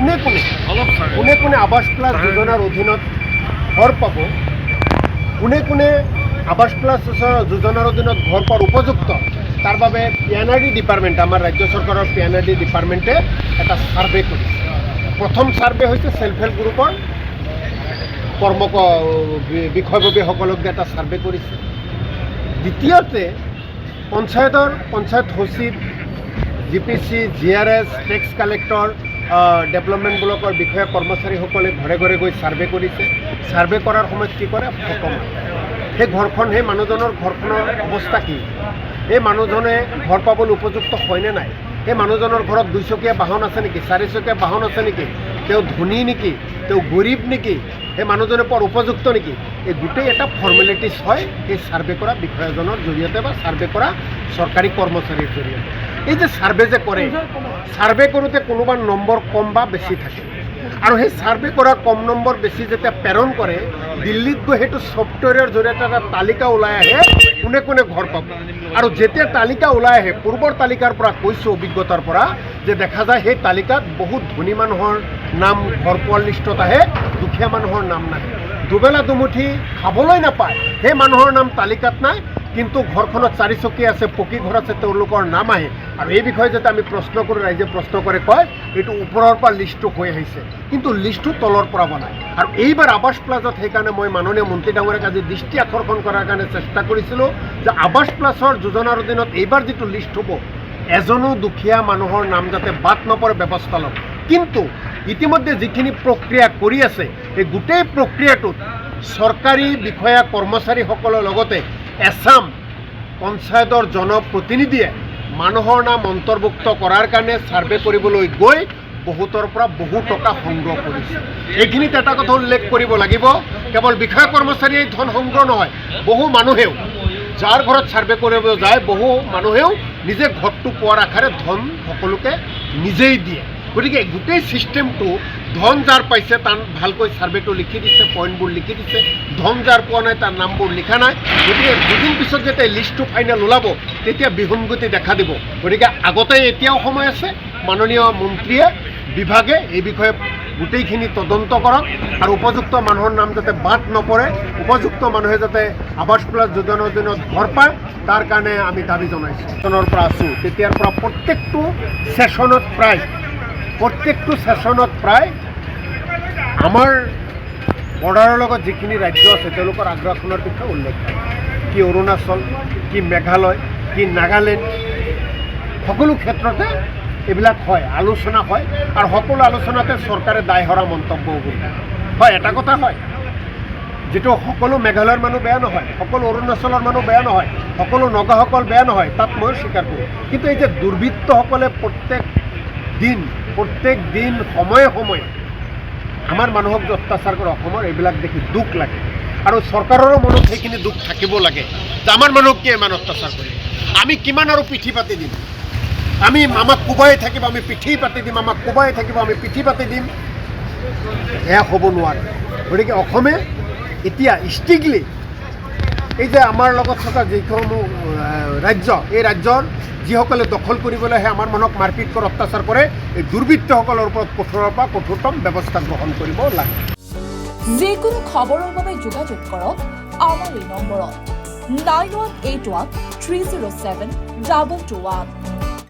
কোনে কোনে আৱাস প্লাছ যোজনাৰ অধীনত ঘৰ পাব, কোনে আৱাস প্লাছ যোজনাৰ অধীনত ঘৰ পোৱাৰ উপযুক্ত, তাৰ বাবে PNRD ডিপাৰ্টমেণ্ট, আমাৰ ৰাজ্য চৰকাৰৰ PNRD ডিপাৰ্টমেণ্টে এটা ছাৰ্ভে কৰিছে। প্ৰথম ছাৰ্ভে হৈছে ছেল্ফ হেল্প গ্ৰুপৰ বিষয়ববীয়াসকলক এটা ছাৰ্ভে কৰিছে। দ্বিতীয়তে পঞ্চায়ত সচিব, GPC, GRS, tax collector, development ব্লকৰ বিষয়া কৰ্মচাৰীসকলে ঘৰে ঘৰে গৈ ছাৰ্ভে কৰিছে। ছাৰ্ভে কৰাৰ সময়ত কি কৰে, ফটো মাৰে। সেই ঘৰখন, সেই মানুহজনৰ ঘৰখনৰ অৱস্থা কি, এই মানুহজনে ঘৰ পাবলৈ উপযুক্ত হয়নে নাই, সেই মানুহজনৰ ঘৰত 2 চকীয়া বাহন আছে নেকি, 4 চকীয়া বাহন আছে নেকি, তেওঁ ধনী নেকি, তেওঁ গৰীব নেকি, সেই মানুহজনে পোৱাৰ উপযুক্ত নেকি, এই গোটেই এটা ফৰ্মেলিটিছ হয় এই ছাৰ্ভে কৰা বিষয়াজনৰ জৰিয়তে বা ছাৰ্ভে কৰা চৰকাৰী কৰ্মচাৰীৰ জৰিয়তে। এই যে ছাৰ্ভে যে কৰে, ছাৰ্ভে কৰোঁতে কোনোবা নম্বৰ কম বা বেছি থাকে, আৰু সেই ছাৰ্ভে কৰা কম নম্বৰ বেছি যেতিয়া প্ৰেৰণ কৰে, দিল্লীত গৈ সেইটো ছফ্টৱেৰৰ জৰিয়তে এটা তালিকা ওলাই আহে কোনে কোনে ঘৰ পাব। আৰু যেতিয়া তালিকা ওলাই আহে, পূৰ্বৰ তালিকাৰ পৰা কৈছোঁ, অভিজ্ঞতাৰ পৰা, যে দেখা যায় সেই তালিকাত বহুত ধনী মানুহৰ নাম ঘৰ পোৱাৰ লিষ্টত আহে, দুখীয়া মানুহৰ নাম নাহে। দুবেলা দুমুঠি খাবলৈ নাপায় সেই মানুহৰ নাম তালিকাত নাই, কিন্তু ঘৰখনত 4 চকী আছে, পকী ঘৰ আছে, তেওঁলোকৰ নাম আহে। আৰু এই বিষয়ে যেতিয়া আমি প্ৰশ্ন কৰোঁ, ৰাইজে প্ৰশ্ন কৰে, কয় এইটো ওপৰৰ পৰা লিষ্টটো হৈ আহিছে, কিন্তু লিষ্টটো তলৰ পৰা বনায়। আৰু এইবাৰ আৱাস প্লাজত সেইকাৰণে মই মাননীয় মন্ত্ৰী ডাঙৰীয়াক আজি দৃষ্টি আকৰ্ষণ কৰাৰ কাৰণে চেষ্টা কৰিছিলোঁ যে আৱাস প্লাছৰ যোজনাৰ অধীনত এইবাৰ যিটো লিষ্ট হ'ব, এজনো দুখীয়া মানুহৰ নাম যাতে বাদ নপৰে ব্যৱস্থা লওক। কিন্তু ইতিমধ্যে যিখিনি প্ৰক্ৰিয়া কৰি আছে, এই গোটেই প্ৰক্ৰিয়াটোত চৰকাৰী বিষয়া কৰ্মচাৰীসকলৰ লগতে এছাম পঞ্চায়তৰ জনপ্ৰতিনিধিয়ে মানুহৰ নাম অন্তৰ্ভুক্ত কৰাৰ কাৰণে ছাৰ্ভে কৰিবলৈ গৈ বহুতৰ পৰা বহু টকা সংগ্ৰহ কৰিছে। এইখিনিত এটা কথা উল্লেখ কৰিব লাগিব, কেৱল বিষয়া কৰ্মচাৰীয়ে ধন সংগ্ৰহ নহয়, বহু মানুহেও যাৰ ঘৰত ছাৰ্ভে কৰিব যায়, বহু মানুহেও নিজে ঘৰটো পোৱাৰ আশাৰে ধন সকলোকে নিজেই দিয়ে। গতিকে গোটেই ছিষ্টেমটো, ধন যাৰ পাইছে তাৰ ভালকৈ ছাৰ্ভেটো লিখি দিছে, পইণ্টবোৰ লিখি দিছে, ধন যাৰ পোৱা নাই তাৰ নামবোৰ লিখা নাই। গতিকে দুদিন পিছত যেতিয়া লিষ্টটো ফাইনেল ওলাব, তেতিয়া বিসংগতি দেখা দিব। গতিকে আগতে এতিয়াও সময় আছে, মাননীয় মন্ত্ৰীয়ে, বিভাগে এই বিষয়ে গোটেইখিনি তদন্ত কৰক, আৰু উপযুক্ত মানুহৰ নাম যাতে বাদ নপৰে, উপযুক্ত মানুহে যাতে আৱাস প্লাছ যোজনাৰ অধীনত ঘৰ পায়, তাৰ কাৰণে আমি দাবী জনাইছোঁ। জনৰ পৰা আছোঁ, তেতিয়াৰ পৰা প্ৰত্যেকটো ছেশ্যনত প্ৰায় আমাৰ বৰ্ডাৰৰ লগত যিখিনি ৰাজ্য আছে তেওঁলোকৰ আগ্ৰাসনৰ বিষয়ে উল্লেখ কৰে। কি অৰুণাচল, কি মেঘালয়, কি নাগালেণ্ড, সকলো ক্ষেত্ৰতে এইবিলাক হয়, আলোচনা হয়, আৰু সকলো আলোচনাতে চৰকাৰে দায়হৰা মন্তব্যও কৰি হয়। এটা কথা হয়, যিটো সকলো মেঘালয়ৰ মানুহ বেয়া নহয়, সকলো অৰুণাচলৰ মানুহ বেয়া নহয়, সকলো নগাসকল বেয়া নহয়, তাত ময়ো স্বীকাৰ কৰোঁ। কিন্তু এই যে দুৰ্বৃত্তসকলে প্ৰত্যেক দিন সময়ে সময়ে আমাৰ মানুহক যে অত্যাচাৰ কৰে অসমৰ, এইবিলাক দেখি দুখ লাগে। আৰু চৰকাৰৰো মনত সেইখিনি দুখ থাকিব লাগে যে আমাৰ মানুহক কিয় ইমান অত্যাচাৰ কৰে, আমি কিমান আৰু পিঠি পাতি দিম, আমাক কোবাই থাকিব, আমি পিঠি পাতি দিম, আমাক কোবাই থাকিব, আমি পিঠি পাতি দিম, এয়া হ'ব নোৱাৰে। গতিকে অসমে এতিয়া ষ্ট্ৰিক্টলি এই যে আমাৰ লগত থকা যিসমূহ ৰাজ্য, এই ৰাজ্যৰ যিসকলে দখল কৰিবলৈ আহে, আমাৰ মানুহক মাৰপিট কৰে, অত্যাচাৰ কৰে, এই দুৰ্বৃত্তসকলৰ ওপৰত কঠোৰৰ পৰা কঠোৰতম ব্যৱস্থা গ্ৰহণ কৰিব লাগে। যিকোনো খবৰৰ বাবে যোগাযোগ কৰক আমাৰ এই নম্বৰত 9181 307 2221।